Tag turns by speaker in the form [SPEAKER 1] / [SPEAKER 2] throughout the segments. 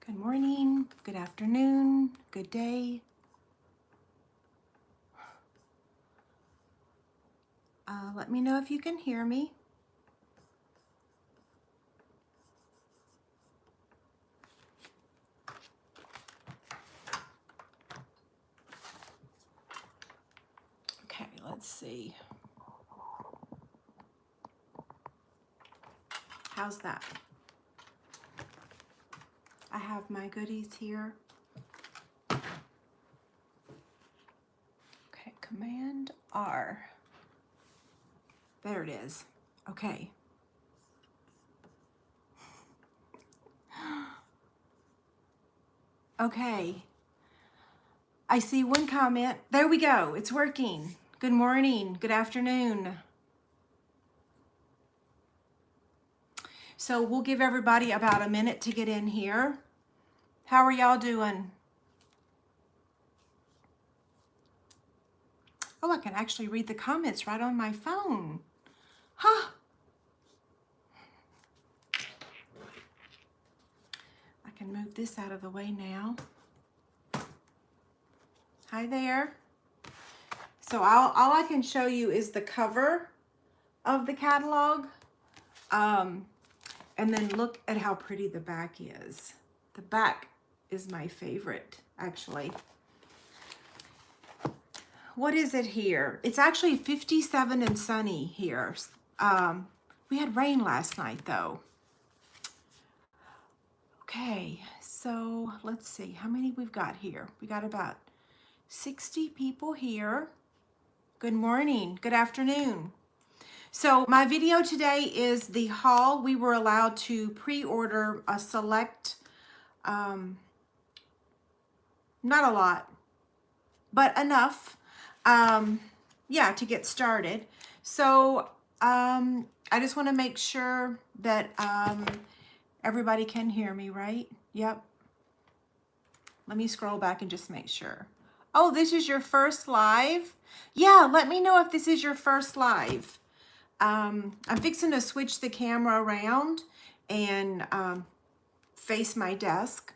[SPEAKER 1] Good morning, good afternoon, good day. Let me know if you can hear me. Okay, let's see. How's that? I have my goodies here. Okay, Command R. There it is. Okay. Okay. I see one comment. There we go. It's working. Good morning. Good afternoon. So we'll give everybody about a minute to get in here. How are y'all doing? Oh, I can actually read the comments right on my phone. Huh. I can move this out of the way now. Hi there. So all I can show you is the cover of the catalog. And then look at how pretty the back is. The back is my favorite, actually. What is it here? It's actually 57 and sunny here. We had rain last night, though. Okay, so let's see how many we've got here. We got about 60 people here. Good morning, good afternoon. So my video today is the haul. We were allowed to pre-order a select, not a lot, but enough, yeah, to get started. So I just want to make sure that everybody can hear me, right? Yep. Let me scroll back and just make sure. Oh, this is your first live? Yeah, let me know if this is your first live. I'm fixing to switch the camera around and face my desk.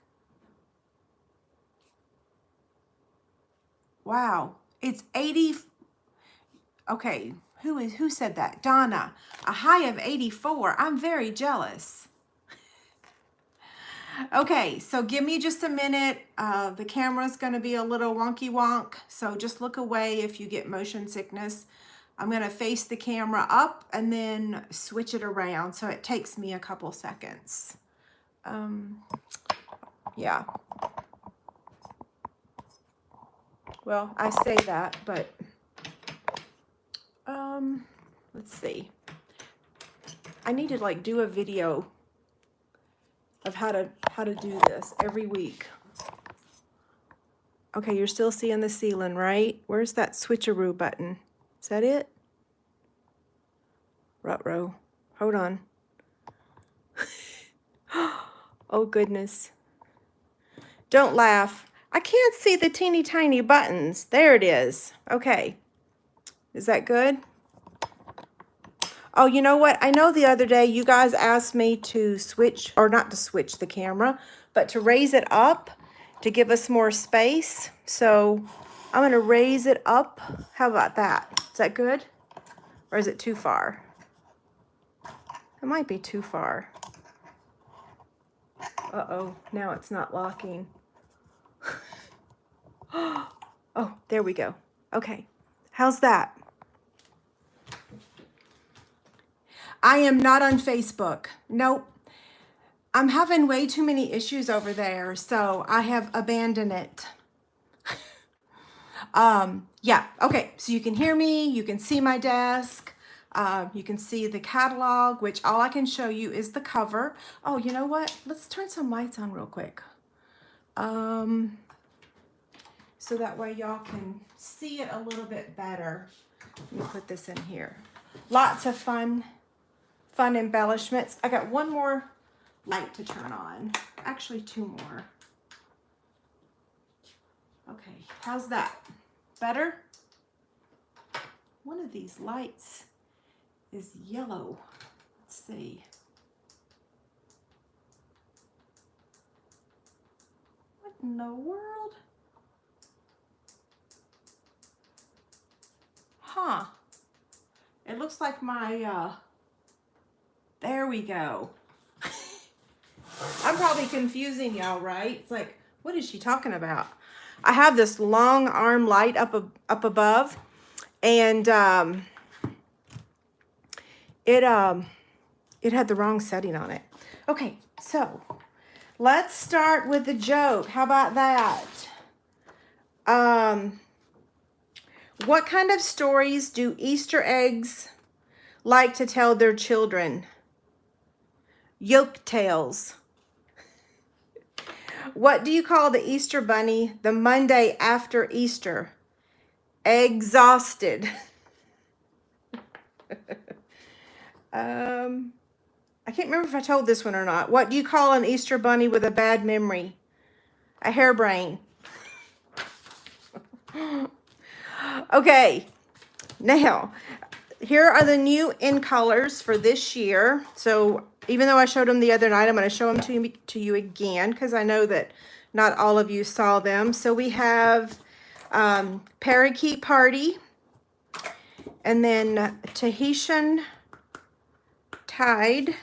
[SPEAKER 1] Wow, it's 80. Okay, who said that? Donna, a high of 84. I'm very jealous. Okay, so give me just a minute. The camera's going to be a little wonky wonk, so just look away if you get motion sickness. I'm going to face the camera up and then switch it around, so it takes me a couple seconds. Yeah. Well, I say that, but let's see. I need to like do a video of how to do this every week. Okay, you're still seeing the ceiling, right? Where's that switcheroo button? Is that it? Ruh-roh. Hold on. Oh, goodness. Don't laugh. I can't see the teeny tiny buttons. There it is. Okay. Is that good? Oh, you know what? I know the other day you guys asked me to switch, or not to switch the camera, but to raise it up to give us more space. So I'm going to raise it up. How about that? Is that good? Or is it too far? It might be too far. Uh-oh, now it's not locking. Oh, there we go. Okay, how's that? I am not on Facebook. Nope. I'm having way too many issues over there, so I have abandoned it. Yeah, okay, so you can hear me, you can see my desk, you can see the catalog, which all I can show you is the cover. Oh, you know what? Let's turn some lights on real quick. So that way y'all can see it a little bit better. Let me put this in here. Lots of fun embellishments. I got one more light to turn on. Actually, two more. Okay, how's that? Better? One of these lights is yellow. Let's see. in the world? Huh. It looks like my, there we go. I'm probably confusing y'all, right? It's like, what is she talking about? I have this long arm light up above, and it had the wrong setting on it. Okay, so let's start with the joke. How about that? What kind of stories do Easter eggs like to tell their children? Yolk tales. What do you call the Easter bunny the Monday after Easter? Exhausted. I can't remember if I told this one or not. What do you call an Easter bunny with a bad memory? A harebrain. Okay, now here are the new in colors for this year. So even though I showed them the other night, I'm going to show them to you again because I know that not all of you saw them. So we have Parakeet Party, and then Tahitian Tide,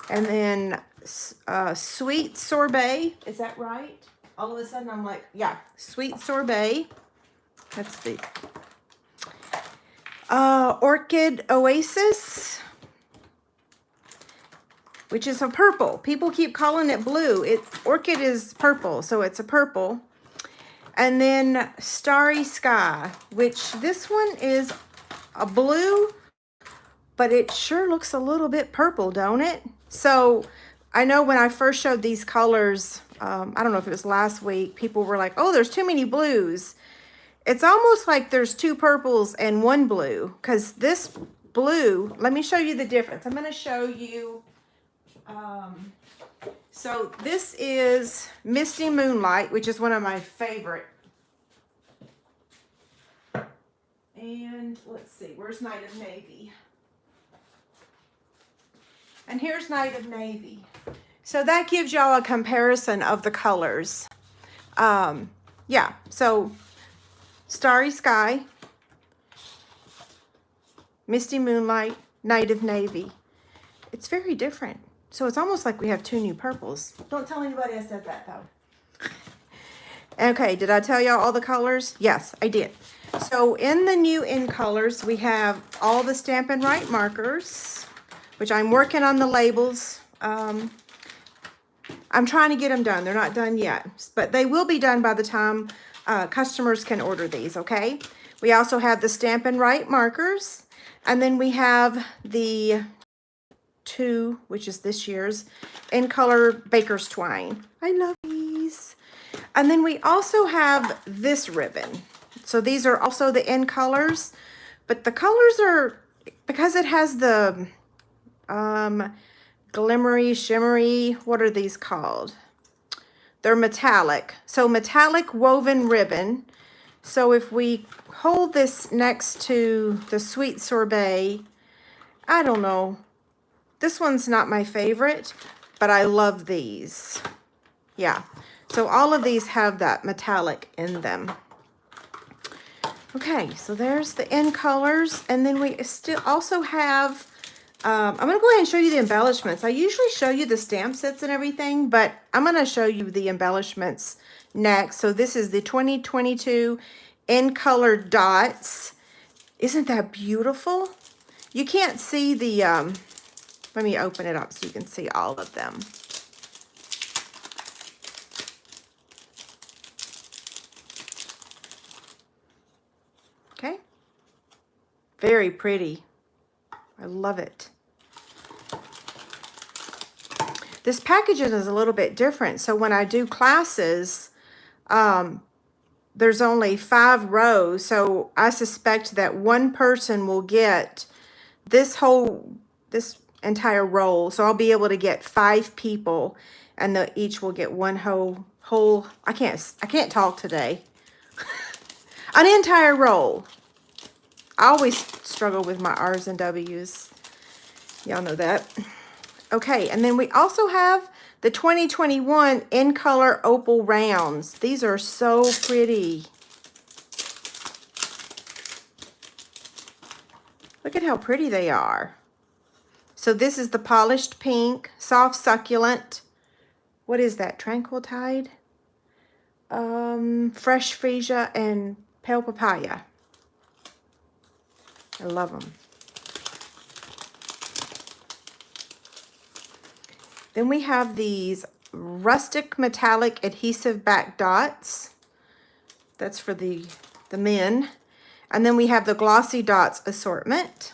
[SPEAKER 1] and then Sweet Sorbet. Is that right? All of a sudden I'm like, yeah, Sweet Sorbet. That's the Orchid Oasis, which is a purple. People keep calling it blue. Orchid is purple, so it's a purple. And then Starry Sky, which this one is a blue, but it sure looks a little bit purple, don't it? So I know when I first showed these colors, I don't know if it was last week, people were like, oh, there's too many blues. It's almost like there's two purples and one blue, because this blue, let me show you the difference. I'm going to show you, so this is Misty Moonlight, which is one of my favorite. And let's see, where's Night of Navy? And here's Night of Navy. So that gives y'all a comparison of the colors. Yeah, so Starry Sky, Misty Moonlight, Night of Navy. It's very different. So it's almost like we have two new purples. Don't tell anybody I said that though. Okay, did I tell y'all all the colors? Yes, I did. So in the new in colors, we have all the Stampin' Right markers, which I'm working on the labels. I'm trying to get them done. They're not done yet, but they will be done by the time customers can order these, okay? We also have the Stampin' Right markers, and then we have the 2, which is this year's, in color Baker's Twine. I love these. And then we also have this ribbon. So these are also the in colors, but the colors are, because it has the glimmery, shimmery, what are these called? They're metallic. So metallic woven ribbon. So if we hold this next to the Sweet Sorbet, I don't know. This one's not my favorite, but I love these. Yeah. So all of these have that metallic in them. Okay, so there's the in colors. And then we still also have, I'm going to go ahead and show you the embellishments. I usually show you the stamp sets and everything, but I'm going to show you the embellishments next. So this is the 2022 in color dots. Isn't that beautiful? You can't see the, let me open it up so you can see all of them. Okay. Very pretty. I love it. This packaging is a little bit different. So when I do classes, there's only 5 rows. So I suspect that one person will get this entire roll. So I'll be able to get 5 people, and each will get one whole, I can't talk today. An entire roll. I always struggle with my R's and W's. Y'all know that. Okay, and then we also have the 2021 In Color Opal Rounds. These are so pretty. Look at how pretty they are. So this is the polished pink, soft succulent. What is that? Tranquil Tide? Fresh freesia and pale papaya. I love them. Then we have these rustic metallic adhesive back dots. That's for the men. And then we have the glossy dots assortment.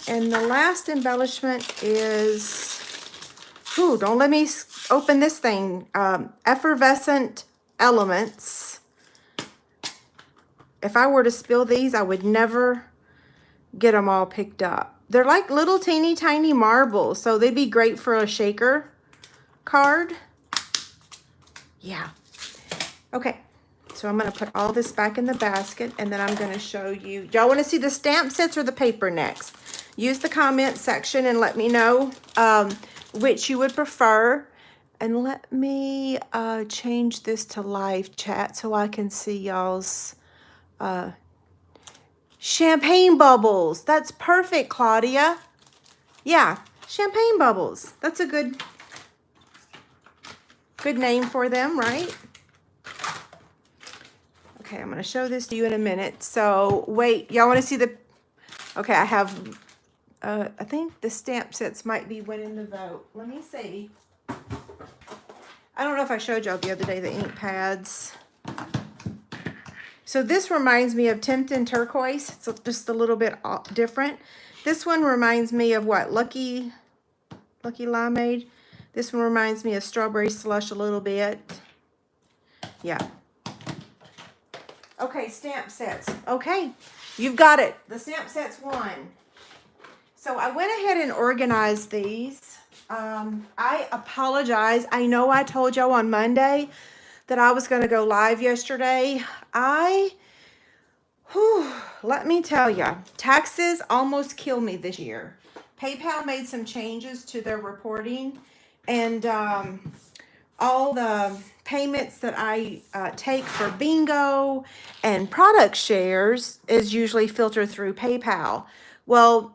[SPEAKER 1] And the last embellishment is, ooh, don't let me open this thing. Effervescent Elements. If I were to spill these, I would never get them all picked up. They're like little teeny tiny marbles, so they'd be great for a shaker card. Yeah. Okay, so I'm going to put all this back in the basket, and then I'm going to show you. Y'all want to see the stamp sets or the paper next? Use the comment section and let me know which you would prefer. And let me change this to live chat so I can see y'all's champagne bubbles. That's perfect, Claudia. Yeah, champagne bubbles. That's a good name for them, right? Okay, I'm going to show this to you in a minute. So, wait, y'all want to see the... Okay, I have... I think the stamp sets might be winning the vote. Let me see. I don't know if I showed y'all the other day the ink pads. So this reminds me of Temptin' Turquoise. It's just a little bit different. This one reminds me of what? Lucky Limeade. This one reminds me of Strawberry Slush a little bit. Yeah. Okay, stamp sets. Okay, you've got it. The stamp sets won. So I went ahead and organized these. I apologize. I know I told y'all on Monday that I was going to go live yesterday. Let me tell you, taxes almost killed me this year. PayPal made some changes to their reporting, and all the payments that I take for bingo and product shares is usually filtered through PayPal. Well,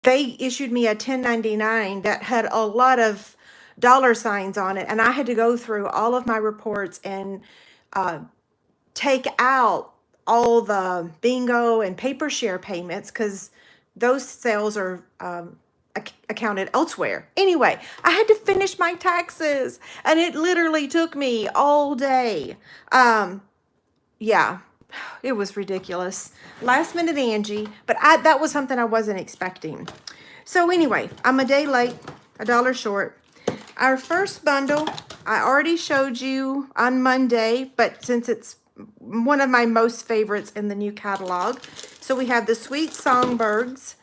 [SPEAKER 1] they issued me a 1099 that had a lot of dollar signs on it, and I had to go through all of my reports and take out all the bingo and paper share payments because those sales are accounted elsewhere. Anyway, I had to finish my taxes, and it literally took me all day. Yeah, it was ridiculous. Last minute Angie, but that was something I wasn't expecting. So anyway, I'm a day late, $1 short. Our first bundle, I already showed you on Monday, but since it's one of my most favorites in the new catalog. So we have the Sweet Songbirds,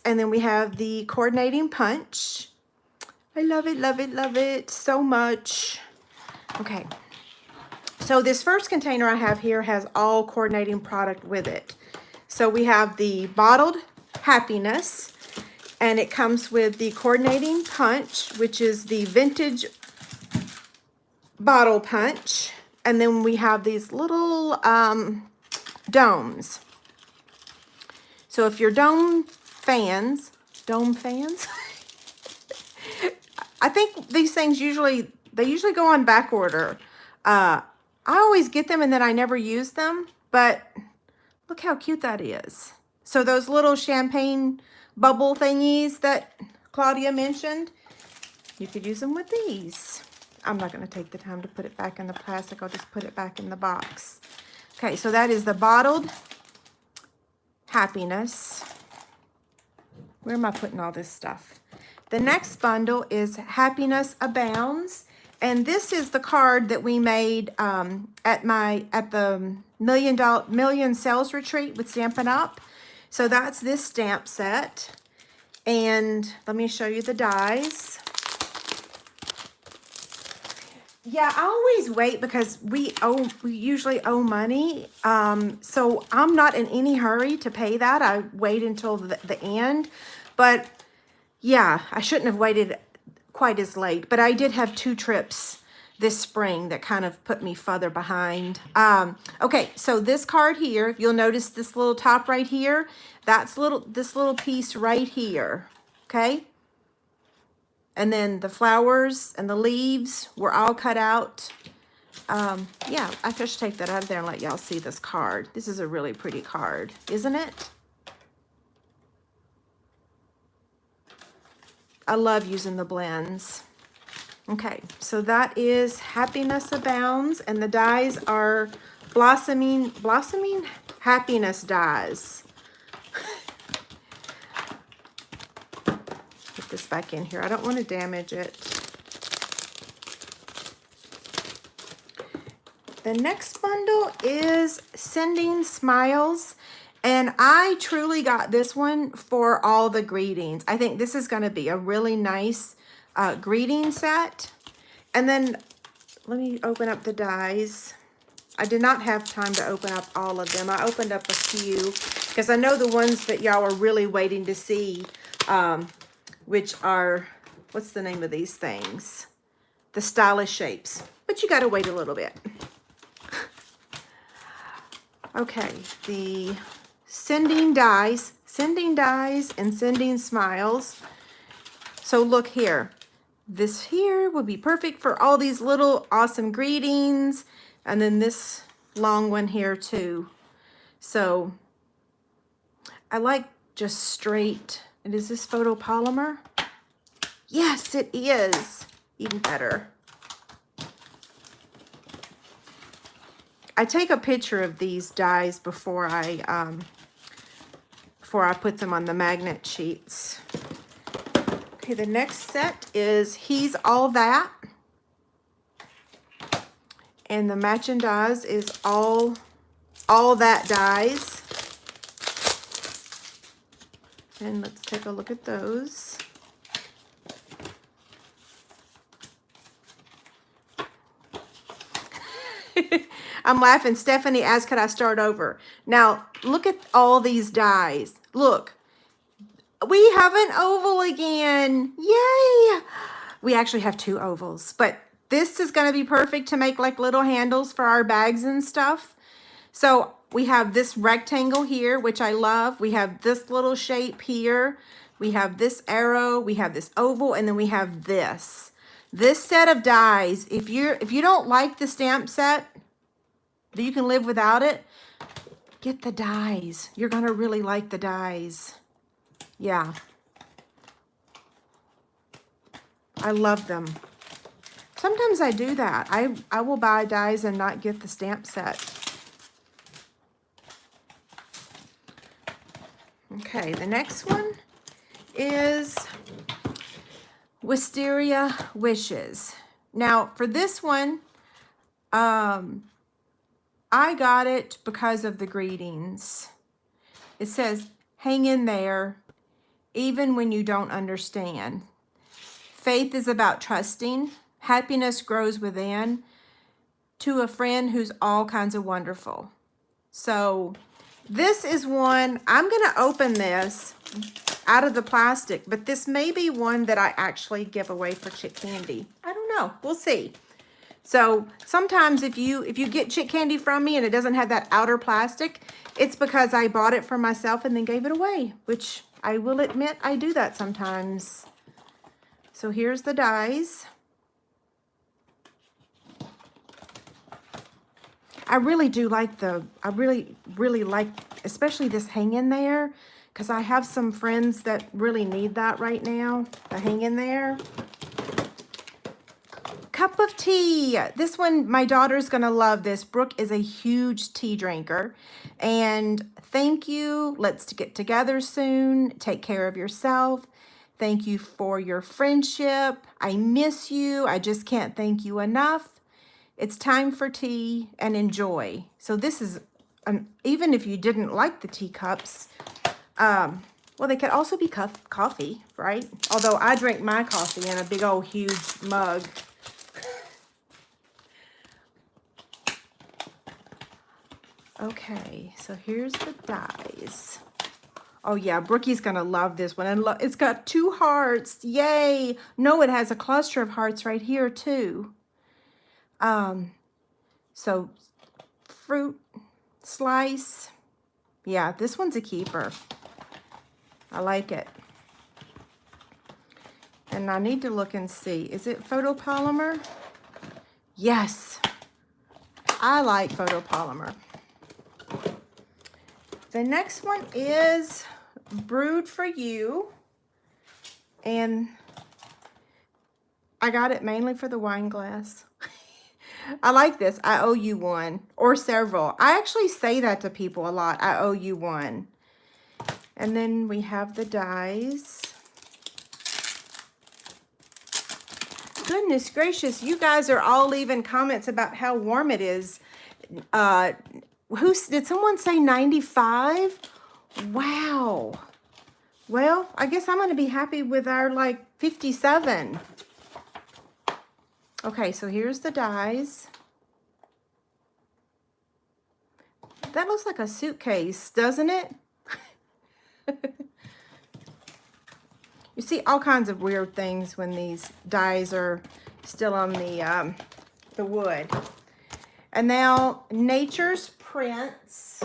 [SPEAKER 1] and then we have the Coordinating Punch. I love it, love it, love it so much. Okay. So this first container I have here has all coordinating product with it. So we have the Bottled Happiness, and it comes with the Coordinating Punch, which is the vintage bottle punch. And then we have these little domes. So if you're dome fans, I think these things usually go on back order. I always get them and then I never use them, but look how cute that is. So those little champagne bubble thingies that Claudia mentioned, you could use them with these. I'm not going to take the time to put it back in the plastic. I'll just put it back in the box. Okay, so that is the Bottled Happiness. Where am I putting all this stuff? The next bundle is Happiness Abounds. And this is the card that we made at the Million Sales Retreat with Stampin' Up. So that's this stamp set. And let me show you the dies. Yeah, I always wait because we usually owe money. So I'm not in any hurry to pay that. I wait until the end. But yeah, I shouldn't have waited quite as late, but I did have 2 trips this spring that kind of put me further behind. Okay, so this card here, you'll notice this little top right here, that's this little piece right here, okay? And then the flowers and the leaves were all cut out. Yeah, I should take that out of there and let y'all see this card. This is a really pretty card, isn't it? I love using the blends. Okay, so that is Happiness Abounds, and the dies are Blossoming Happiness dies. Put this back in here. I don't want to damage it. The next bundle is Sending Smiles, and I truly got this one for all the greetings. I think this is going to be a really nice greeting set. And then let me open up the dies. I did not have time to open up all of them. I opened up a few because I know the ones that y'all are really waiting to see, which are, what's the name of these things? The Stylish Shapes. But you got to wait a little bit. Okay, the Sending Dies and Sending Smiles. So look here. This here would be perfect for all these little awesome greetings. And then this long one here too. So I like just straight. And is this photopolymer? Yes, it is. Even better. I take a picture of these dies before I put them on the magnet sheets. Okay, the next set is He's All That. And the matching dies is all that dies. And let's take a look at those. I'm laughing. Stephanie asked, could I start over? Now, look at all these dies. Look, we have an oval again. Yay! We actually have 2 ovals, but this is going to be perfect to make like little handles for our bags and stuff. So we have this rectangle here, which I love. We have this little shape here. We have this arrow. We have this oval, and then we have this. This set of dies, if you don't like the stamp set, that you can live without it, get the dies. You're going to really like the dies. Yeah. I love them. Sometimes I do that. I will buy dies and not get the stamp set. Okay, the next one is Wisteria Wishes. Now, for this one, I got it because of the greetings. It says, hang in there, even when you don't understand. Faith is about trusting. Happiness grows within. To a friend who's all kinds of wonderful. So this is one, I'm going to open this out of the plastic, but this may be one that I actually give away for Chick Candy. I don't know. We'll see. So sometimes if you get Chick Candy from me and it doesn't have that outer plastic, it's because I bought it for myself and then gave it away, which I will admit I do that sometimes. So here's the dies. I really do like I really like, especially this hang in there, because I have some friends that really need that right now, the hang in there. Cup of tea. This one, my daughter's going to love this. Brooke is a huge tea drinker. And thank you. Let's get together soon. Take care of yourself. Thank you for your friendship. I miss you. I just can't thank you enough. It's time for tea and enjoy. So this is, even if you didn't like the teacups, well, they could also be coffee, right? Although I drink my coffee in a big old huge mug. Okay, so here's the dies. Oh yeah, Brookie's gonna love this one. And it's got 2 hearts. Yay! No, it has a cluster of hearts right here too. So fruit slice. Yeah, this one's a keeper. I like it. And I need to look and see. Is it photopolymer? Yes. I like photopolymer. The next one is Brewed for You. And I got it mainly for the wine glass. I like this. I owe you one or several. I actually say that to people a lot. I owe you one. And then we have the dies. Goodness gracious, you guys are all leaving comments about how warm it is. Did someone say 95? Wow. Well, I guess I'm going to be happy with our like 57. Okay, so here's the dies. That looks like a suitcase, doesn't it? You see all kinds of weird things when these dies are still on the wood. And now Nature's Prints.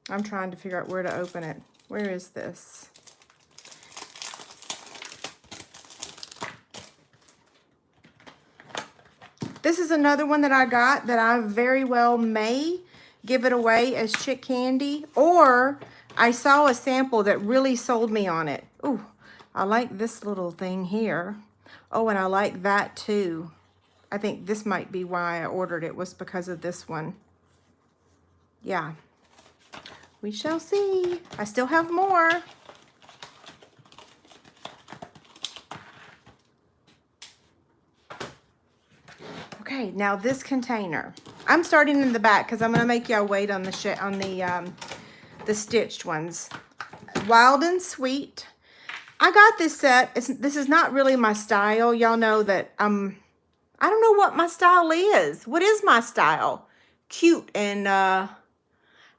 [SPEAKER 1] I'm trying to figure out where to open it. Where is this? This is another one that I got that I very well may give it away as chick candy, or I saw a sample that really sold me on it. Ooh, I like this little thing here. Oh, and I like that too. I think this might be why I ordered it, was because of this one. Yeah, we shall see. I still have more. Okay, now this container. I'm starting in the back because I'm going to make y'all wait on the stitched ones. Wild and Sweet. I got this set. This is not really my style. Y'all know that I don't know what my style is. What is my style? Cute and I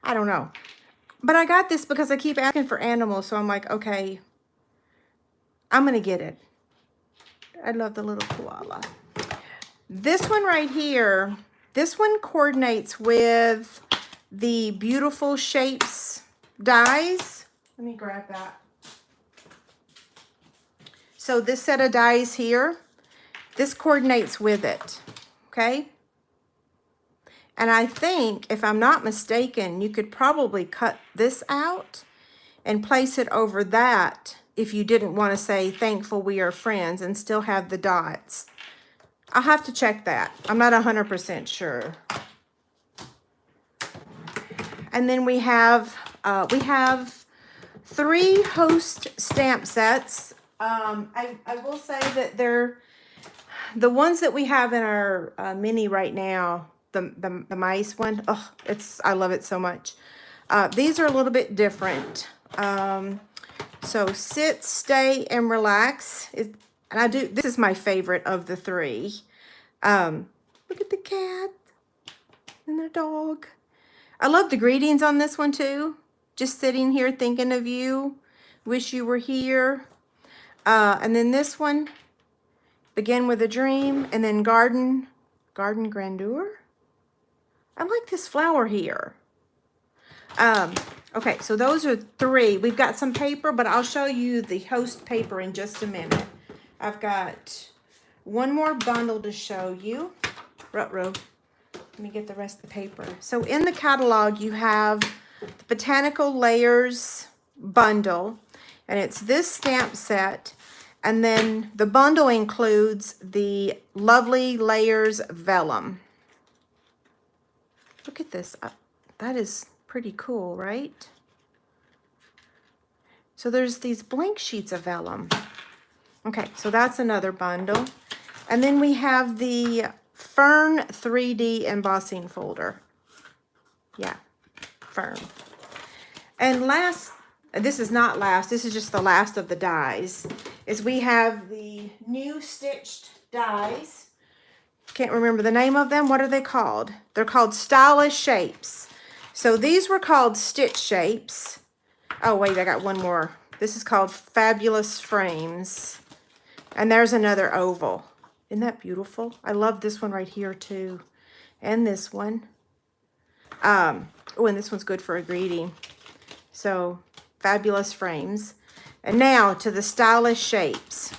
[SPEAKER 1] don't know. But I got this because I keep asking for animals, so I'm like, okay, I'm going to get it. I love the little koala. This one right here, this one coordinates with the Beautiful Shapes dies. Let me grab that. So this set of dies here, this coordinates with it, okay? And I think, if I'm not mistaken, you could probably cut this out and place it over that if you didn't want to say thankful we are friends and still have the dots. I'll have to check that. I'm not 100% sure. And then we have 3 host stamp sets. I will say that they're the ones that we have in our mini right now. The mice one. Oh, I love it so much. These are a little bit different. So Sit, Stay, and Relax is. And this is my favorite of the 3. Look at the cat and the dog. I love the greetings on this one too. Just sitting here thinking of you. Wish you were here. And then this one, Begin with a Dream. And then Garden Grandeur. I like this flower here. Okay, so those are 3. We've got some paper, but I'll show you the host paper in just a minute. I've got one more bundle to show you. Ruh-roh. Let me get the rest of the paper. So in the catalog, you have the Botanical Layers bundle, and it's this stamp set. And then the bundle includes the Lovely Layers Vellum. Look at this. That is pretty cool, right? So there's these blank sheets of vellum. Okay, so that's another bundle. And then we have the Fern 3D embossing folder. Yeah, Fern. And last, this is not last, this is just the last of the dies, is we have the new stitched dies. can't remember the name of them. What are they called? They're called Stylish Shapes. So these were called Stitch Shapes. Oh, wait, I got one more. This is called Fabulous Frames. And there's another oval. Isn't that beautiful? I love this one right here, too. And this one. Oh, and this one's good for a greeting. So, Fabulous Frames. And now to the Stylish Shapes.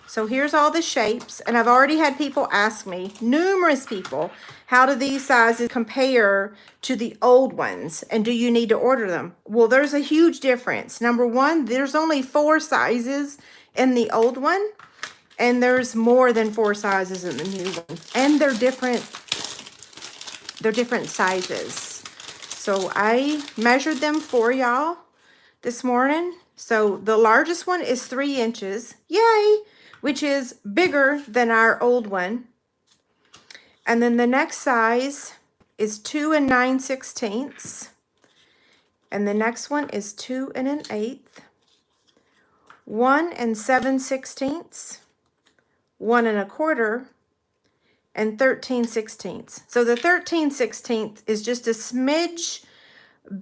[SPEAKER 1] So here's all the shapes, and I've already had people ask me, numerous people, how do these sizes compare to the old ones, and do you need to order them? Well, there's a huge difference. Number one, there's only 4 sizes in the old one, and there's more than 4 sizes in the new one, and they're different sizes. So I measured them for y'all this morning. So the largest one is 3 inches, yay, which is bigger than our old one. And then the next size is 2 9/16. And the next one is 2 1/8, 1 7/16, 1 1/4, and 13/16. So the 13/16 is just a smidge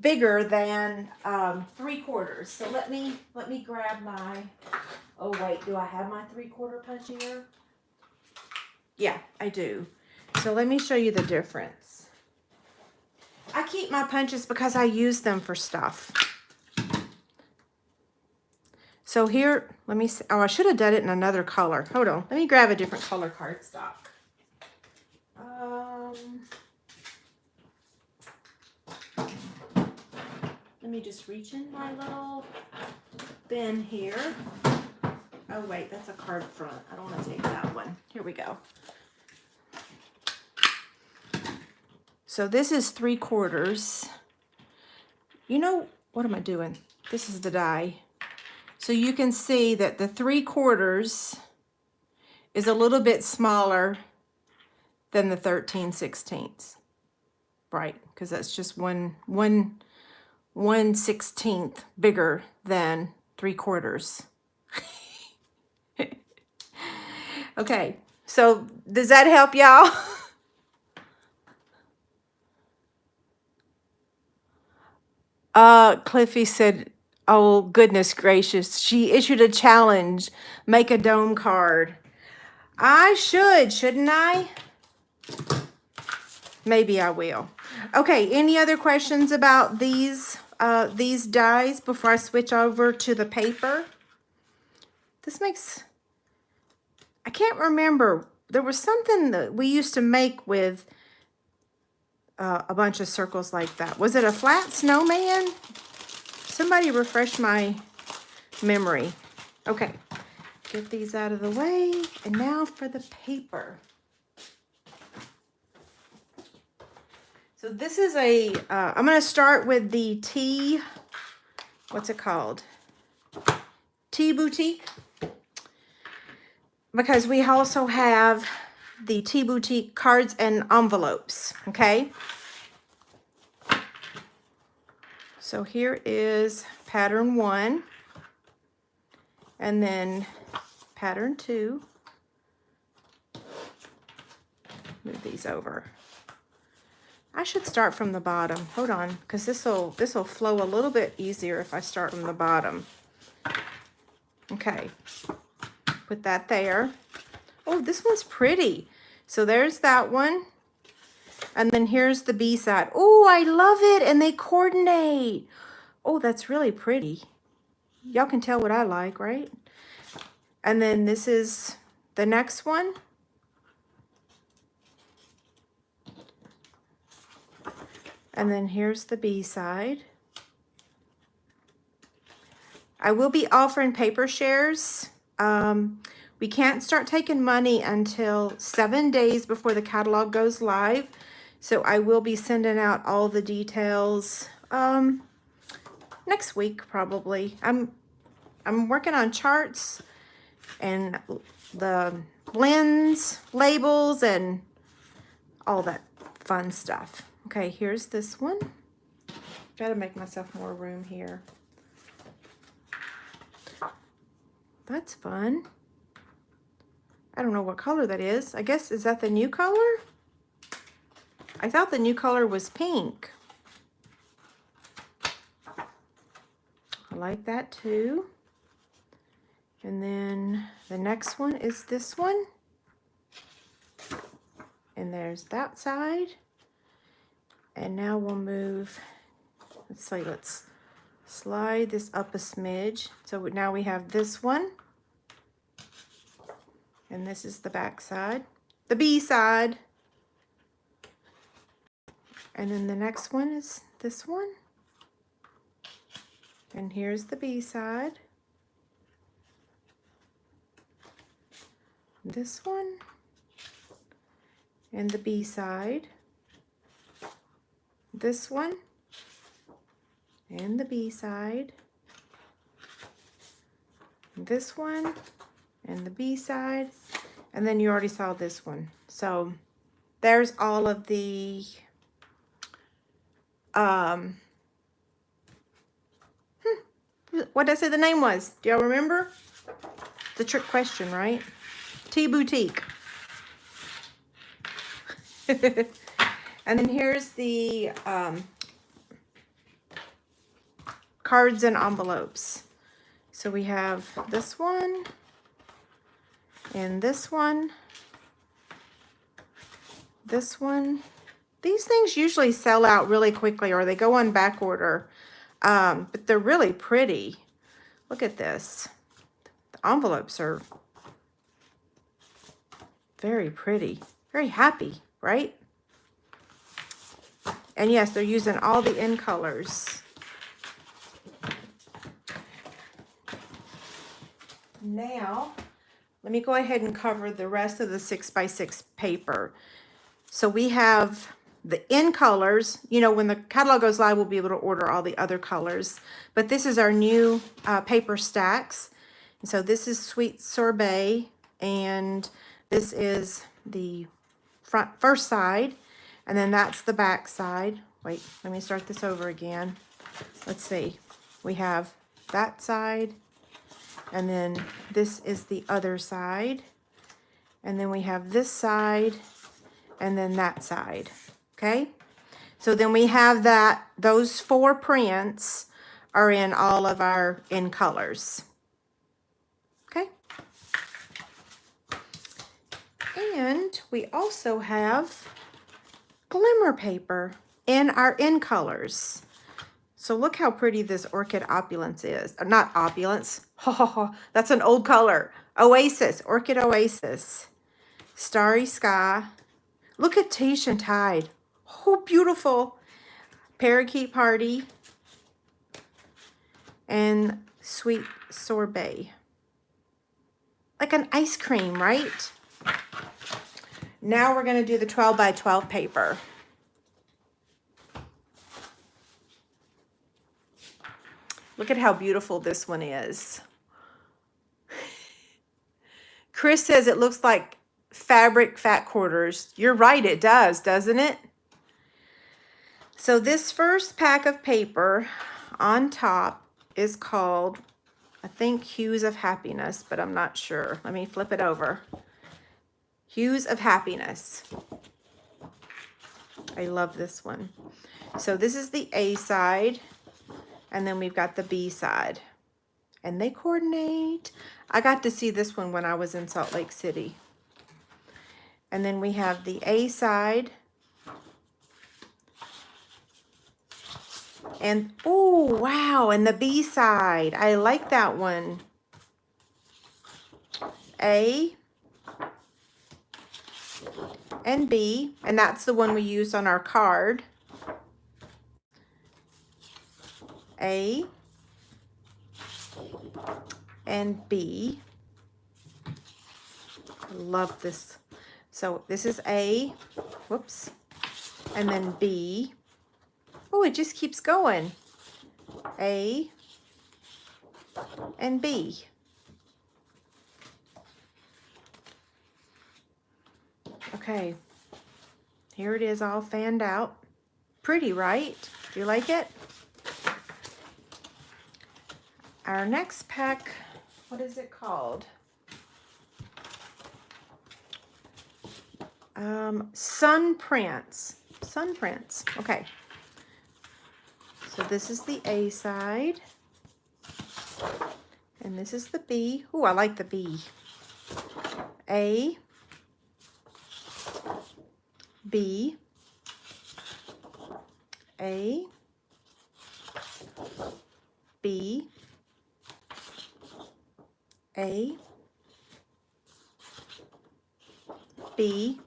[SPEAKER 1] bigger than 3/4. So let me grab my, oh wait, do I have my 3/4 punch here? Yeah, I do. So let me show you the difference. I keep my punches because I use them for stuff. So here, let me see. Oh, I should have done it in another color. Hold on. Let me grab a different color cardstock. Let me just reach in my little bin here. Oh, wait, that's a card front. I don't want to take that one. Here we go. So this is 3/4. You know, what am I doing? This is the die. So you can see that the 3/4 is a little bit smaller than the 13/16. Right, because that's just 1/16 bigger than 3/4. Okay, so does that help y'all? Cliffy said, oh, goodness gracious. She issued a challenge. Make a dome card. I shouldn't I? Maybe I will. Okay, any other questions about these dies before I switch over to the paper? This makes, I can't remember. There was something that we used to make with a bunch of circles like that. Was it a flat snowman? Somebody refresh my memory. Okay, get these out of the way. And now for the paper. So this is a, I'm going to start with the Tea, what's it called? Tea Boutique. Because we also have the Tea Boutique cards and envelopes, okay? So here is pattern 1, and then pattern 2. Move these over. I should start from the bottom. Hold on, because this'll flow a little bit easier if I start from the bottom. Okay, put that there. Oh, this one's pretty. So there's that one. And then here's the B side. Oh, I love it. And they coordinate. Oh, that's really pretty. Y'all can tell what I like, right? And then this is the next one. And then here's the B side. I will be offering paper shares. We can't start taking money until 7 days before the catalog goes live. So I will be sending out all the details next week probably. I'm working on charts and the blends, labels, and all that fun stuff. Okay, here's this one. Gotta make myself more room here. That's fun. I don't know what color that is. I guess, is that the new color? I thought the new color was pink. I like that too. And then the next one is this one. And there's that side. And now we'll move, let's see, let's slide this up a smidge. So now we have this one. And this is the back side, the B side. And then the next one is this one. And here's the B side. This one. And the B side. This one. And the B side. This one. And the B side. And then you already saw this one. So there's all of the what did I say the name was? Do y'all remember? It's a trick question, right? Tea Boutique. And then here's the cards and envelopes. So we have this one and this one. This one. These things usually sell out really quickly, or they go on back order. But they're really pretty. Look at this. The envelopes are very pretty. Very happy, right? And yes, they're using all the in colors. Now, let me go ahead and cover the rest of the 6x6 paper. So we have the in colors. You know, when the catalog goes live, we'll be able to order all the other colors. But this is our new paper stacks. And so this is Sweet Sorbet, and this is the first side, and then that's the back side. Wait, let me start this over again. Let's see. We have that side, and then this is the other side, and then we have this side, and then that side. Okay, so then we have that, those 4 prints are in all of our in colors. Okay, and we also have glimmer paper in our in colors. So look how pretty this Orchid Opulence is. Not Opulence, that's an old color. Oasis, Orchid Oasis. Starry Sky. Look at Tish and Tide. Oh, beautiful. Parakeet Party. And Sweet Sorbet. Like an ice cream, right? Now we're going to do the 12 by 12 paper. Look at how beautiful this one is. Chris says it looks like fabric fat quarters. You're right, it does, doesn't it? So this first pack of paper on top is called, I think, Hues of Happiness, but I'm not sure. Let me flip it over. Hues of Happiness. I love this one. So this is the A side, and then we've got the B side. And they coordinate. I got to see this one when I was in Salt Lake City. And then we have the A side. And, oh, wow, and the B side. I like that one. A and B, and that's the one we used on our card. A and B. I love this. So this is A, whoops, and then B. Oh, it just keeps going. A and B. Okay, here it is all fanned out. Pretty, right? Do you like it? Our next pack, what is it called? Sun Prints. Sun Prints. Okay. So this is the A side. And this is the B. Ooh, I like the B. A, B, A, B, A, B.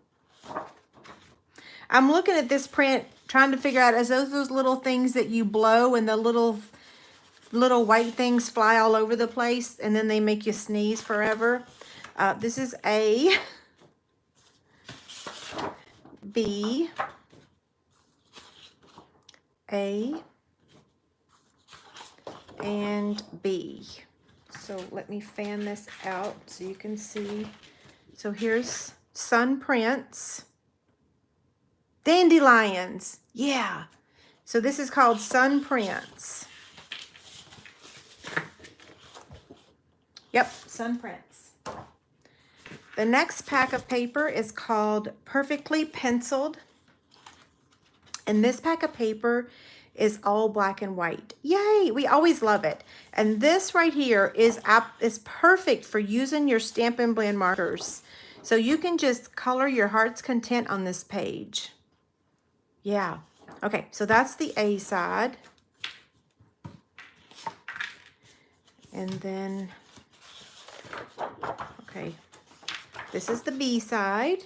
[SPEAKER 1] I'm looking at this print, trying to figure out, is those little things that you blow and the little white things fly all over the place and then they make you sneeze forever? This is A, B, A, and B. So let me fan this out so you can see. So here's Sun Prints. Dandelions. Yeah. So this is called Sun Prints. Yep, Sun Prints. The next pack of paper is called Perfectly Penciled. And this pack of paper is all black and white. Yay, we always love it. And this right here is perfect for using your Stampin' Blend markers. So you can just color your heart's content on this page. Yeah. Okay, so that's the A side. And then, okay, this is the B side.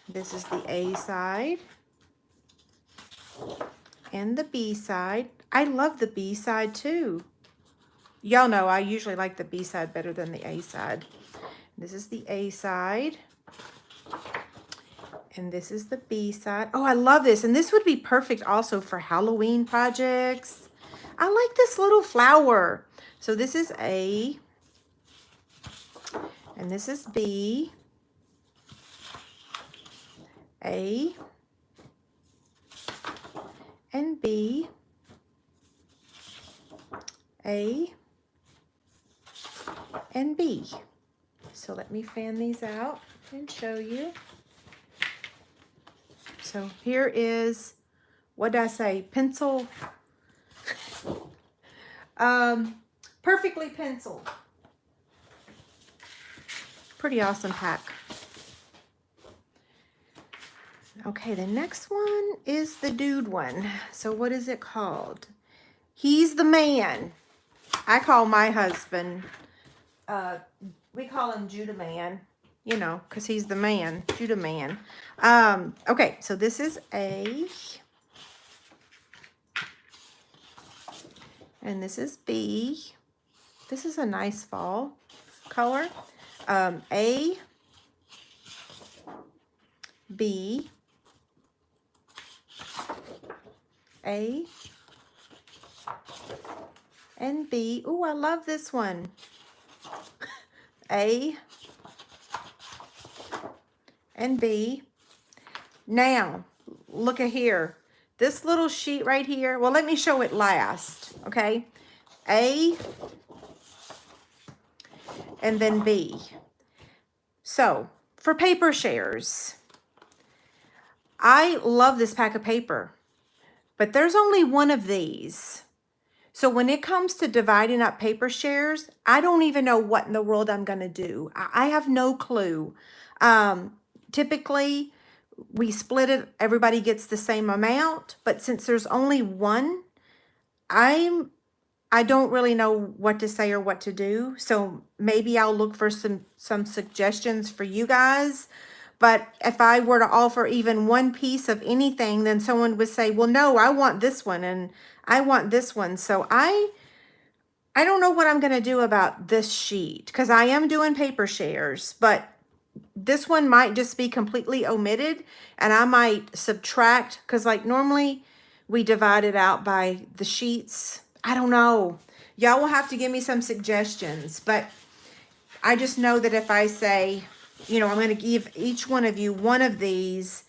[SPEAKER 1] This is the A side. And the B side. I love the B side too. Y'all know I usually like the B side better than the A side. This is the A side. And this is the B side. Oh, I love this. And this would be perfect also for Halloween projects. I like this little flower. So this is A. And this is B. A. And B. A. And B. So let me fan these out and show you. So here is, what did I say? Pencil. Perfectly Penciled. Pretty awesome pack. Okay, the next one is the dude one. So what is it called? He's the Man. I call my husband, we call him Judah Man, you know, because he's the man, Judah Man. Okay, so this is A. And this is B. This is a nice fall color. A, B, A, and B. Ooh, I love this one. A and B. Now, look at here. This little sheet right here, well, let me show it last, okay? A and then B. So, for paper shares, I love this pack of paper, but there's only one of these. So when it comes to dividing up paper shares, I don't even know what in the world I'm going to do. I have no clue. Typically, we split it, everybody gets the same amount, but since there's only one, I don't really know what to say or what to do. So maybe I'll look for some suggestions for you guys. But if I were to offer even one piece of anything, then someone would say, well, no, I want this one and I want this one. So I don't know what I'm going to do about this sheet because I am doing paper shares, but this one might just be completely omitted and I might subtract because like normally we divide it out by the sheets. I don't know. Y'all will have to give me some suggestions, but I just know that if I say, you know, I'm going to give each one of you one of these,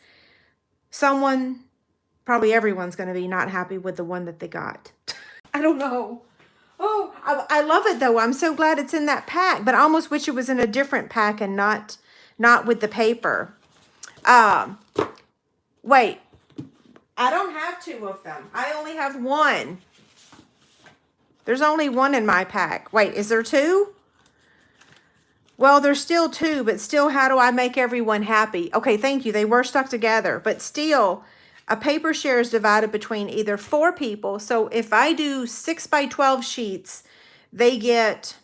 [SPEAKER 1] someone, probably everyone's going to be not happy with the one that they got. I don't know. Oh, I love it though. I'm so glad it's in that pack, but I almost wish it was in a different pack and not not with the paper. Wait, I don't have 2 of them. I only have 1. There's only 1 in my pack. Wait, is there 2? Well, there's still 2, but still, how do I make everyone happy? Okay, thank you. They were stuck together, but still, a paper share is divided between either 4 people. So if I do 6 by 12 sheets, they get,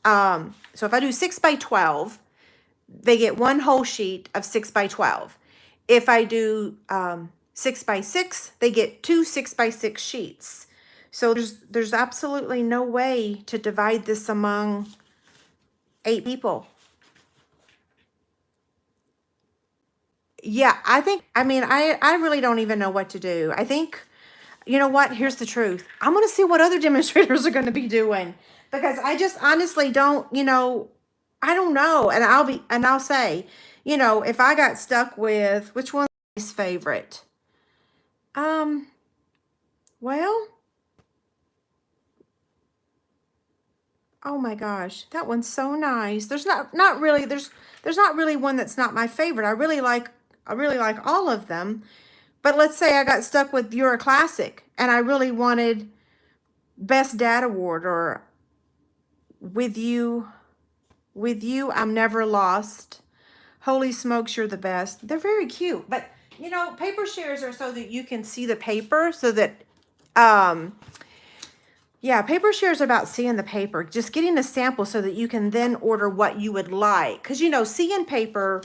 [SPEAKER 1] so if I do 6 by 12, they get 1 whole sheet of 6 by 12. If I do 6 by 6, they get 2 6 by 6 sheets. So there's absolutely no way to divide this among 8 people. Yeah, I mean, I really don't even know what to do. I think, you know what? Here's the truth. I'm going to see what other demonstrators are going to be doing, because I just honestly don't, I don't know. And I'll say, if I got stuck with, which one's my favorite? Well, oh my gosh, that one's so nice. There's not really, there's not really one that's not my favorite. I really like all of them. But let's say I got stuck with You're a Classic and I really wanted Best Dad Award, or With You, I'm Never Lost. Holy Smokes, You're the Best. They're very cute. But, paper shares are so that you can see the paper, so that, yeah, paper shares are about seeing the paper, just getting a sample so that you can then order what you would like. Because, seeing paper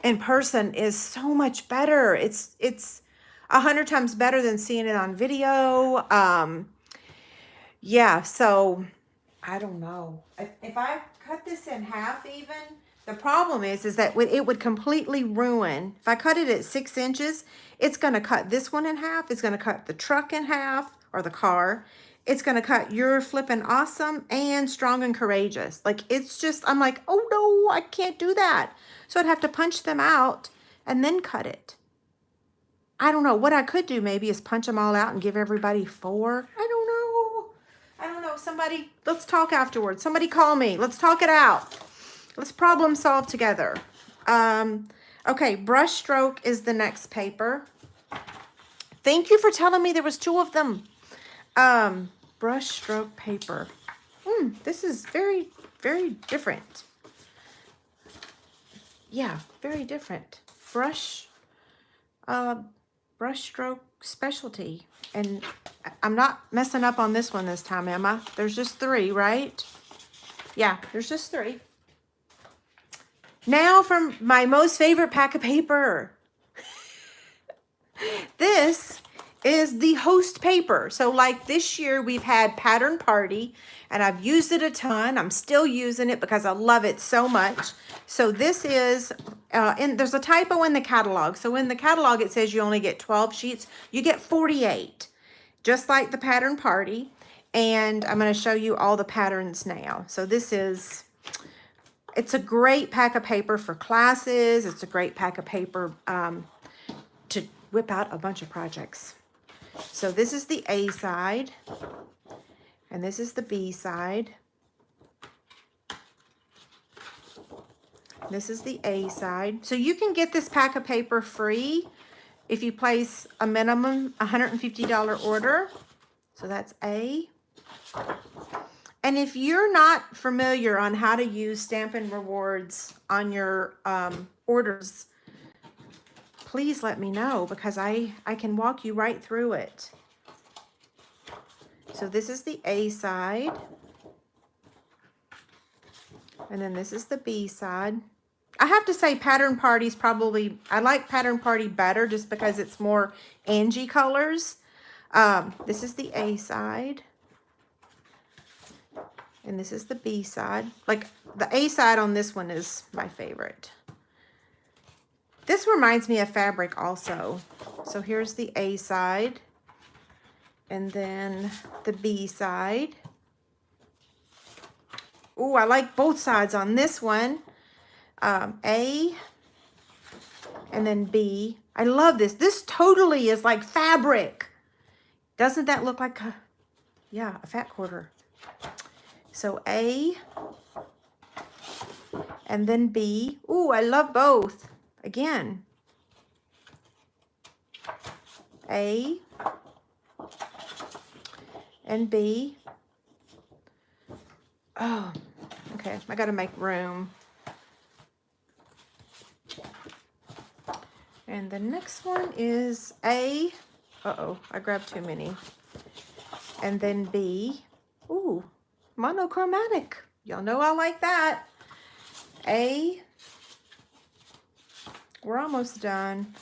[SPEAKER 1] in person is so much better. It's 100 times better than seeing it on video. Yeah, so I don't know. If I cut this in half even, the problem is that it would completely ruin. If I cut it at 6 inches, it's going to cut this one in half. It's going to cut the truck in half, or the car. It's going to cut You're Flippin' Awesome and Strong and Courageous. Like, it's just, I'm like, oh no, I can't do that. So I'd have to punch them out and then cut it. I don't know. What I could do maybe is punch them all out and give everybody 4. I don't know. Somebody, let's talk afterwards. Somebody call me. Let's talk it out. Let's problem solve together. Okay, brush stroke is the next paper. Thank you for telling me there was 2 of them. Brush stroke paper. This is very, very different. Yeah, very different. Brush stroke specialty. And I'm not messing up on this one this time, am I? There's just 3, right? Yeah, there's just 3. Now for my most favorite pack of paper. This is the host paper. So like this year we've had Pattern Party, and I've used it a ton. I'm still using it because I love it so much. So this is, and there's a typo in the catalog. So in the catalog it says you only get 12 sheets. You get 48, just like the Pattern Party. And I'm going to show you all the patterns now. So this is, it's a great pack of paper for classes. It's a great pack of paper to whip out a bunch of projects. So this is the A side, and this is the B side. This is the A side. So you can get this pack of paper free if you place a minimum $150 order. So that's A. And if you're not familiar on how to use Stampin' Rewards on your orders, please let me know, because I can walk you right through it. So this is the A side. And then this is the B side. I have to say Pattern Party's probably, I like Pattern Party better just because it's more Angie colors. This is the A side. And this is the B side. Like, the A side on this one is my favorite. This reminds me of fabric also. So here's the A side. And then the B side. Ooh, I like both sides on this one. A and then B. I love this. This totally is like fabric. Doesn't that look like a, yeah, a fat quarter? So A and then B. Ooh, I love both. Again. A and B. Oh, okay. I got to make room. And the next one is A. Uh-oh, I grabbed too many. And then B. Ooh, monochromatic. Y'all know I like that. A. We're almost done.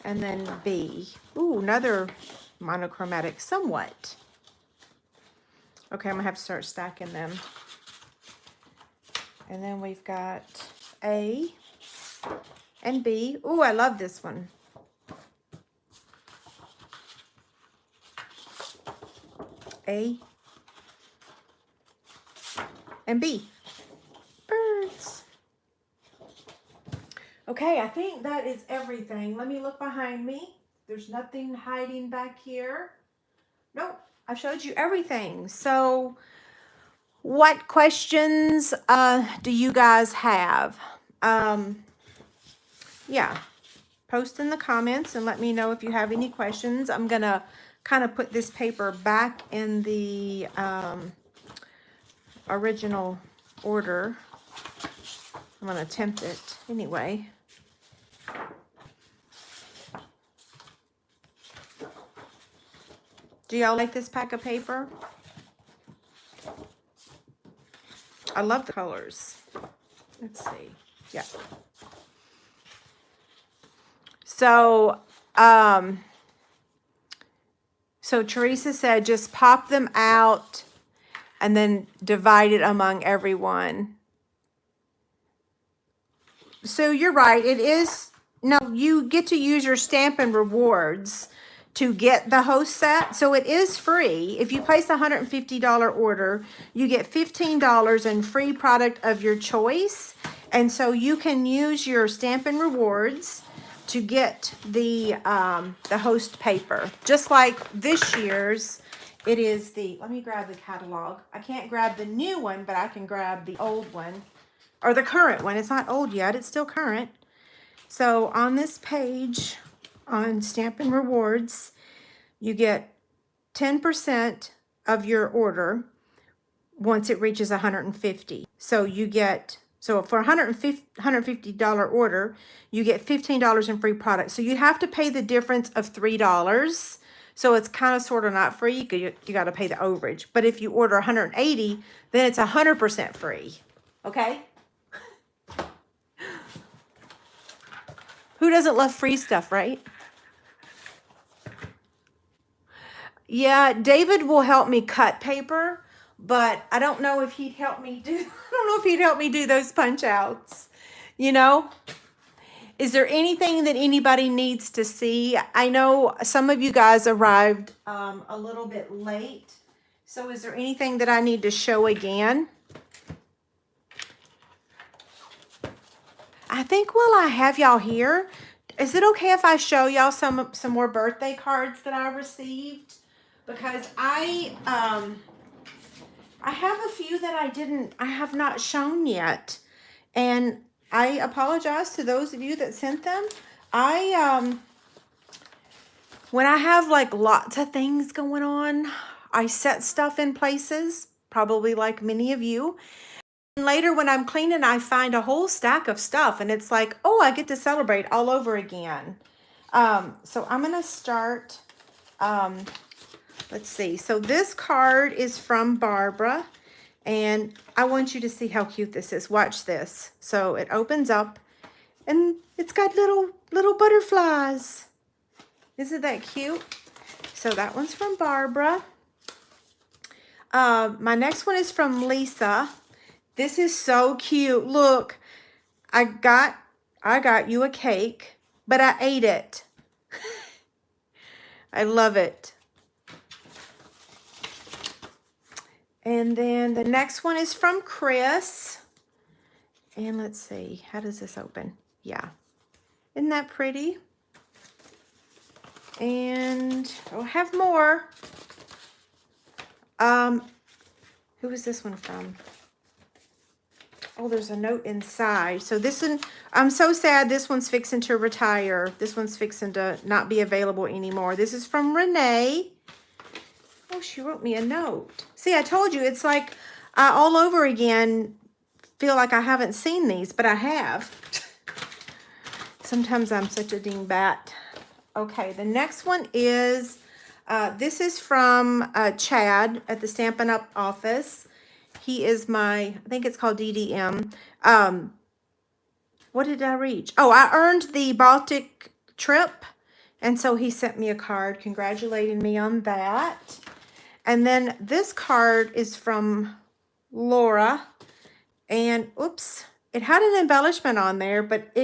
[SPEAKER 1] And then B. Ooh, another monochromatic somewhat. Okay, I'm gonna have to start stacking them. And then we've got A and B. Ooh, I love this one. A and B. Birds. Okay, I think that is everything. Let me look behind me. There's nothing hiding back here. Nope, I showed you everything. So what questions do you guys have? Yeah, post in the comments and let me know if you have any questions. I'm going to kind of put this paper back in the original order. I'm going to attempt it anyway. Do y'all like this pack of paper? I love the colors. Let's see. Yeah. So, so Teresa said just pop them out and then divide it among everyone. So you're right. It is, no, you get to use your Stampin' Rewards to get the host set. So it is free. If you place a $150 order, you get $15 in free product of your choice. And so you can use your Stampin' Rewards to get the host paper. Just like this year's, it is the, let me grab the catalog. I can't grab the new one, but I can grab the old one. Or the current one. It's not old yet. It's still current. So on this page, on Stampin' Rewards, you get 10% of your order once it reaches 150. So you get, so for a $150 order, you get $15 in free product. So you have to pay the difference of $3. So it's kind of sort of not free. You got to pay the overage. But if you order 180, then it's 100% free. Okay? Who doesn't love free stuff, right? Yeah, David will help me cut paper, but I don't know if he'd help me do, I don't know if he'd help me do those punch outs. You know? Is there anything that anybody needs to see? I know some of you guys arrived a little bit late. So is there anything that I need to show again? I think while I have y'all here, is it okay if I show y'all some more birthday cards that I received? Because I have a few that I have not shown yet. And I apologize to those of you that sent them. When I have like lots of things going on, I set stuff in places, probably like many of you. And later when I'm cleaning, I find a whole stack of stuff and it's like, oh, I get to celebrate all over again. So I'm going to start, let's see. So this card is from Barbara and I want you to see how cute this is. Watch this. So it opens up and it's got little butterflies. Isn't that cute? So that one's from Barbara. My next one is from Lisa. This is so cute. Look, I got you a cake, but I ate it. I love it. And then the next one is from Chris. And let's see, how does this open? Yeah. Isn't that pretty? And I'll have more. Who is this one from? Oh, there's a note inside. So this one, I'm so sad this one's fixing to retire. This one's fixing to not be available anymore. This is from Renee. Oh, she wrote me a note. See, I told you, it's like all over again, feel like I haven't seen these, but I have. Sometimes I'm such a dingbat. Okay, the next one is, this is from Chad at the Stampin' Up! Office. He is my, I think it's called DDM. What did I reach? Oh, I earned the Baltic trip. And so he sent me a card congratulating me on that. And then this card is from Laura. And oops, it had an embellishment on there, but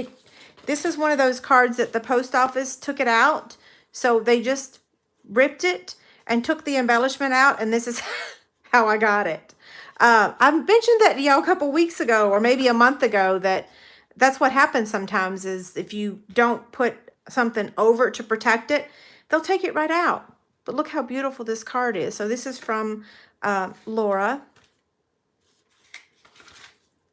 [SPEAKER 1] this is one of those cards that the post office took it out. So they just ripped it and took the embellishment out. And this is how I got it. I mentioned that, a couple weeks ago or maybe a month ago that's what happens sometimes is if you don't put something over it to protect it, they'll take it right out. But look how beautiful this card is. So this is from Laura.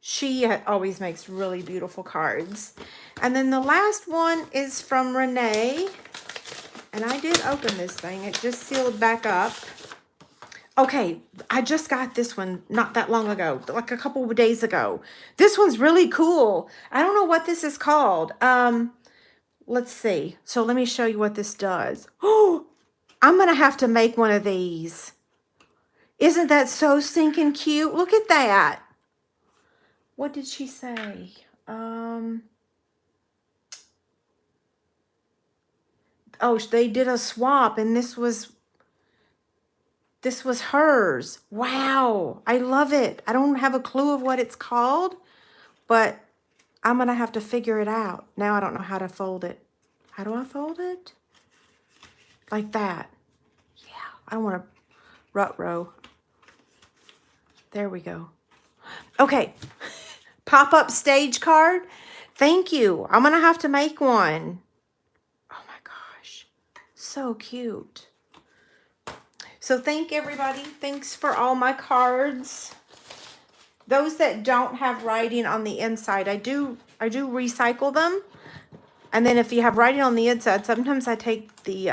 [SPEAKER 1] She always makes really beautiful cards. And then the last one is from Renee. And I did open this thing. It just sealed back up. Okay, I just got this one not that long ago, like a couple of days ago. This one's really cool. I don't know what this is called. Let's see. So let me show you what this does. Oh, I'm going to have to make one of these. Isn't that so stinking cute? Look at that. What did she say? Oh, they did a swap and this was hers. Wow. I love it. I don't have a clue of what it's called, but I'm going to have to figure it out. Now I don't know how to fold it. How do I fold it? Like that. Yeah. I don't want to rut row. There we go. Okay. Pop-up stage card. Thank you. I'm going to have to make one. Oh my gosh. So cute. So thank everybody. Thanks for all my cards. Those that don't have writing on the inside, I do recycle them. And then if you have writing on the inside, sometimes I take the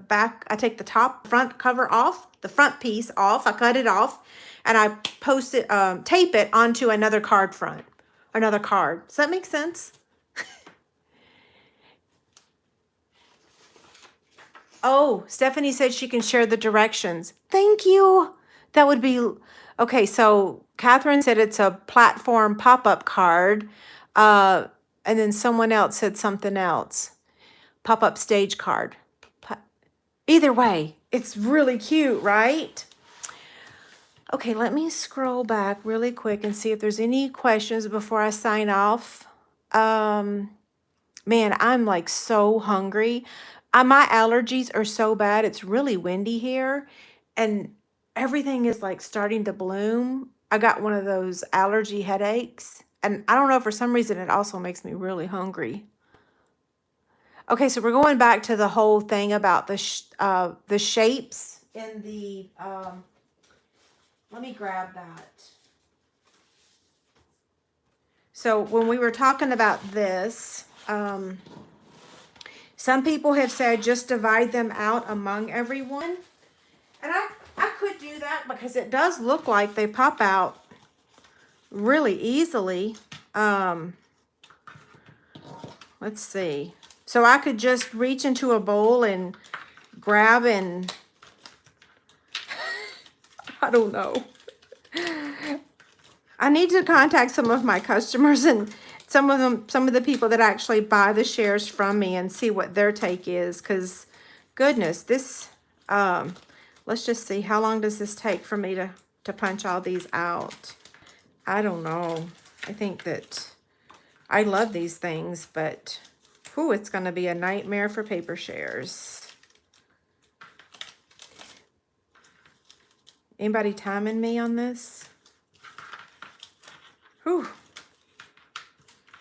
[SPEAKER 1] back, I take the front cover off, the front piece off, I cut it off, and I post it, tape it onto another card front, another card. Does that make sense? Oh, Stephanie said she can share the directions. Thank you. That would be, okay, so Catherine said it's a platform pop-up card. And then someone else said something else. Pop-up stage card. Either way, it's really cute, right? Okay, let me scroll back really quick and see if there's any questions before I sign off. Man, I'm like so hungry. My allergies are so bad. It's really windy here and everything is like starting to bloom. I got one of those allergy headaches and I don't know, for some reason it also makes me really hungry. Okay, so we're going back to the whole thing about the shapes in the, let me grab that. So when we were talking about this, some people have said just divide them out among everyone. And I could do that because it does look like they pop out really easily. Let's see. So I could just reach into a bowl and grab and I don't know. I need to contact some of my customers and some of the people that actually buy the shares from me and see what their take is. Because goodness, this, let's just see. How long does this take for me to punch all these out? I don't know. I think that I love these things, but whew, it's going to be a nightmare for paper shares. Anybody timing me on this? Whew.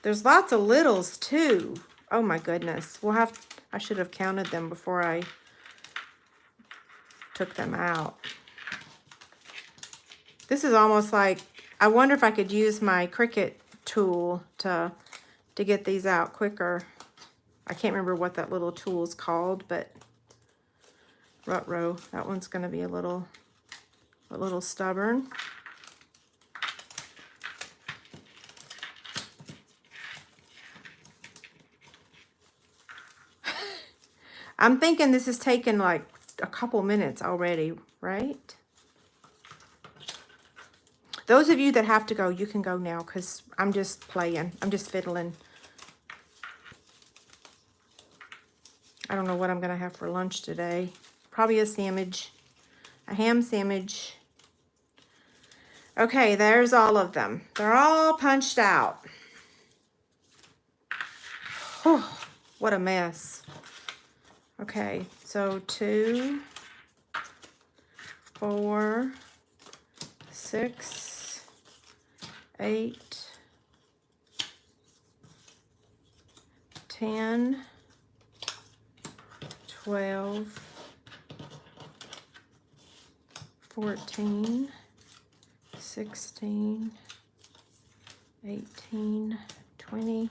[SPEAKER 1] There's lots of littles too. Oh my goodness. I should have counted them before I took them out. This is almost like, I wonder if I could use my Cricut tool to get these out quicker. I can't remember what that little tool is called, but Rut-Row, that one's going to be a little stubborn. I'm thinking this has taken like a couple minutes already, right? Those of you that have to go, you can go now because I'm just playing. I'm just fiddling. I don't know what I'm going to have for lunch today. Probably a sandwich, a ham sandwich. Okay, there's all of them. They're all punched out. Whew, what a mess. Okay, so 2, 4, 6, 8, 10, 12, 14, 16, 18, 20,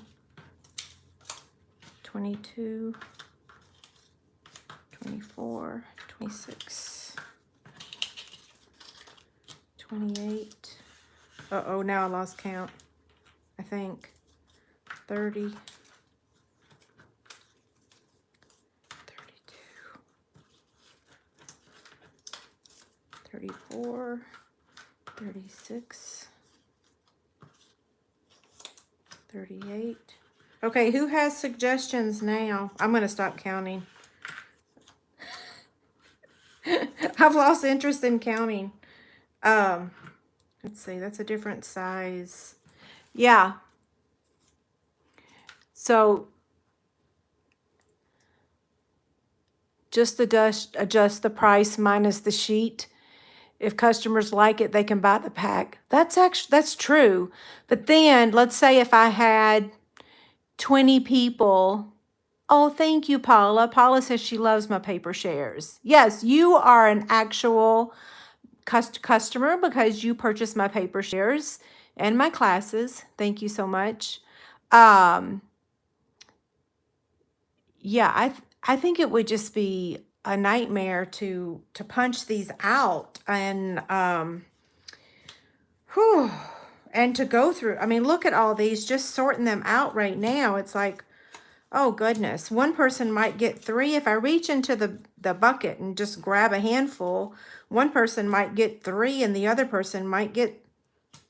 [SPEAKER 1] 22, 24, 26, 28. Uh-oh, now I lost count. I think 30, 32, 34, 36, 38. Okay, who has suggestions now? I'm going to stop counting. I've lost interest in counting. Let's see, that's a different size. Yeah. So just adjust the price minus the sheet. If customers like it, they can buy the pack. That's true. But then let's say if I had 20 people. Oh, thank you, Paula. Paula says she loves my paper shares. Yes, you are an actual customer because you purchased my paper shares and my classes. Thank you so much. Yeah, I think it would just be a nightmare to punch these out and and to go through. I mean, look at all these, just sorting them out right now. It's like, oh goodness, one person might get 3. If I reach into the bucket and just grab a handful, one person might get 3 and the other person might get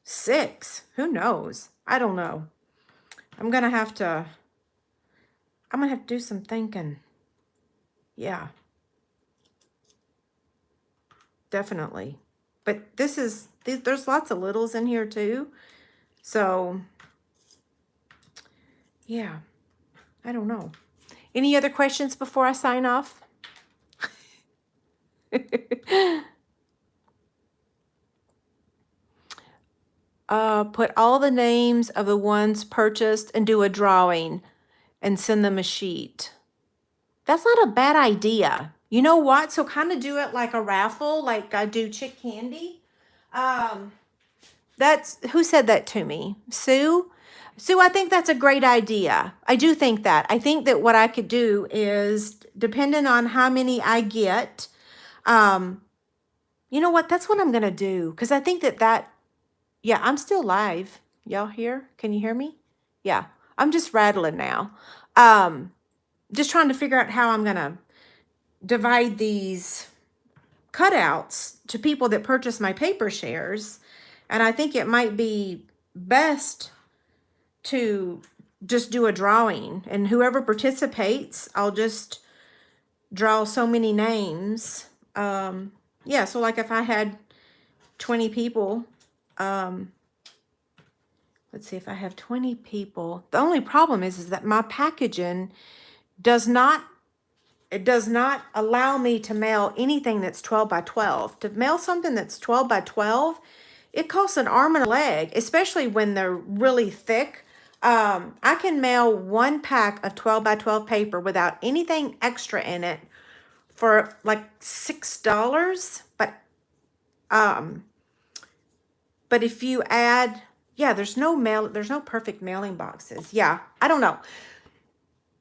[SPEAKER 1] 6. Who knows? I don't know. I'm gonna have to do some thinking. Yeah. Definitely. But there's lots of littles in here too. So yeah, I don't know. Any other questions before I sign off? Put all the names of the ones purchased and do a drawing and send them a sheet. That's not a bad idea. You know what? So kind of do it like a raffle, like I do Chick Candy. Who said that to me? Sue? Sue, I think that's a great idea. I do think that. I think that what I could do is, depending on how many I get, you know what? That's what I'm going to do. Because I think yeah, I'm still live. Y'all here? Can you hear me? Yeah, I'm just rattling now. Just trying to figure out how I'm going to divide these cutouts to people that purchase my paper shares. And I think it might be best to just do a drawing. And whoever participates, I'll just draw so many names. Yeah, so like if I had 20 people, let's see, if I have 20 people, the only problem is that my packaging does not allow me to mail anything that's 12 by 12. To mail something that's 12 by 12, it costs an arm and a leg, especially when they're really thick. I can mail 1 pack of 12 by 12 paper without anything extra in it for like $6, but But if you add, yeah, there's no perfect mailing boxes. Yeah, I don't know.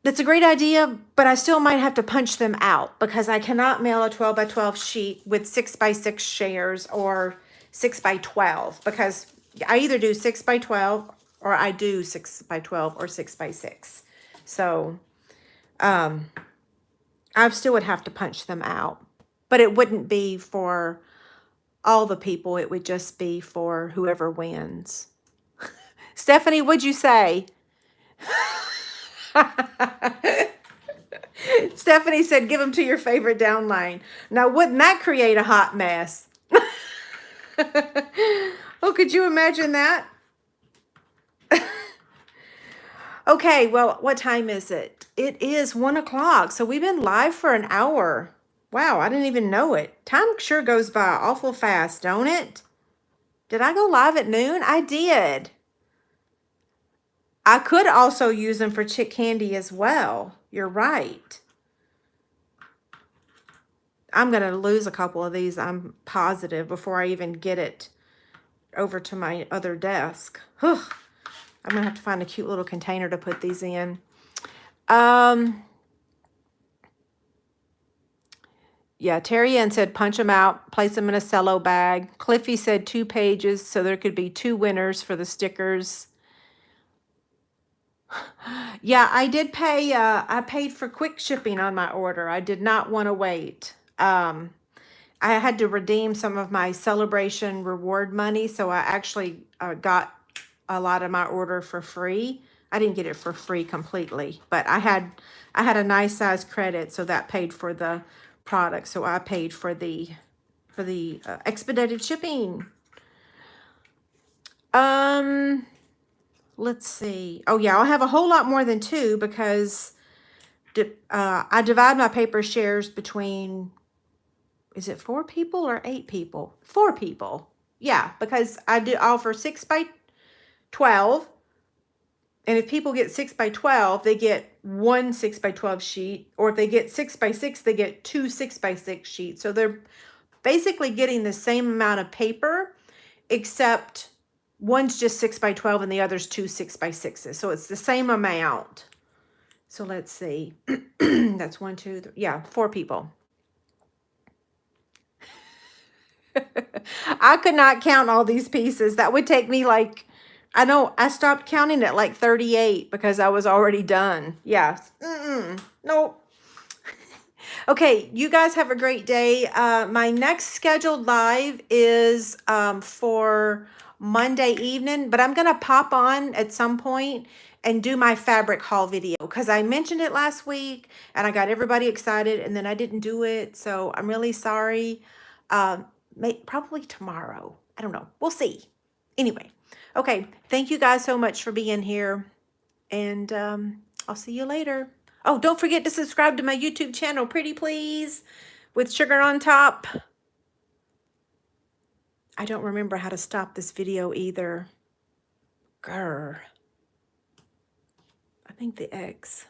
[SPEAKER 1] That's a great idea, but I still might have to punch them out because I cannot mail a 12 by 12 sheet with 6 by 6 shares or 6 by 12 because I either do 6 by 12 or I do 6 by 12 or 6 by 6. So I still would have to punch them out, but it wouldn't be for all the people. It would just be for whoever wins. Stephanie, what'd you say? Stephanie said, give them to your favorite downline. Now, wouldn't that create a hot mess? Oh, could you imagine that? Okay, well, what time is it? It is 1 o'clock. So we've been live for an hour. Wow, I didn't even know it. Time sure goes by awful fast, don't it? Did I go live at noon? I did. I could also use them for chick candy as well. You're right. I'm going to lose a couple of these, I'm positive, before I even get it over to my other desk. Whew. I'm going to have to find a cute little container to put these in. Yeah, Terry Ann said punch them out, place them in a cello bag. Cliffy said 2 pages, so there could be 2 winners for the stickers. Yeah, I did pay, I paid for quick shipping on my order. I did not want to wait. I had to redeem some of my celebration reward money, so I actually got a lot of my order for free. I didn't get it for free completely, but I had a nice size credit, so that paid for the product. So I paid for the expedited shipping. Let's see. Oh yeah, I'll have a whole lot more than 2 because I divide my paper shares between, is it 4 people or 8 people? 4 people. Yeah, because I do offer 6 by 12. And if people get 6 by 12, they get 1 6 by 12 sheet. Or if they get 6 by 6, they get 2 6 by 6 sheets. So they're basically getting the same amount of paper, except one's just 6 by 12 and the other's 2 6 by 6s. So it's the same amount. So let's see. That's 1, 2, 3. Yeah, 4 people. I could not count all these pieces. That would take me like, I know I stopped counting at like 38 because I was already done. Yeah. Nope. Okay, you guys have a great day. My next scheduled live is for Monday evening, but I'm going to pop on at some point and do my fabric haul video because I mentioned it last week and I got everybody excited and then I didn't do it. So I'm really sorry. Probably tomorrow. I don't know. We'll see. Anyway, okay. Thank you guys so much for being here. And I'll see you later. Oh, don't forget to subscribe to my YouTube channel, Pretty Please, with sugar on top. I don't remember how to stop this video either. Grr. I think the X.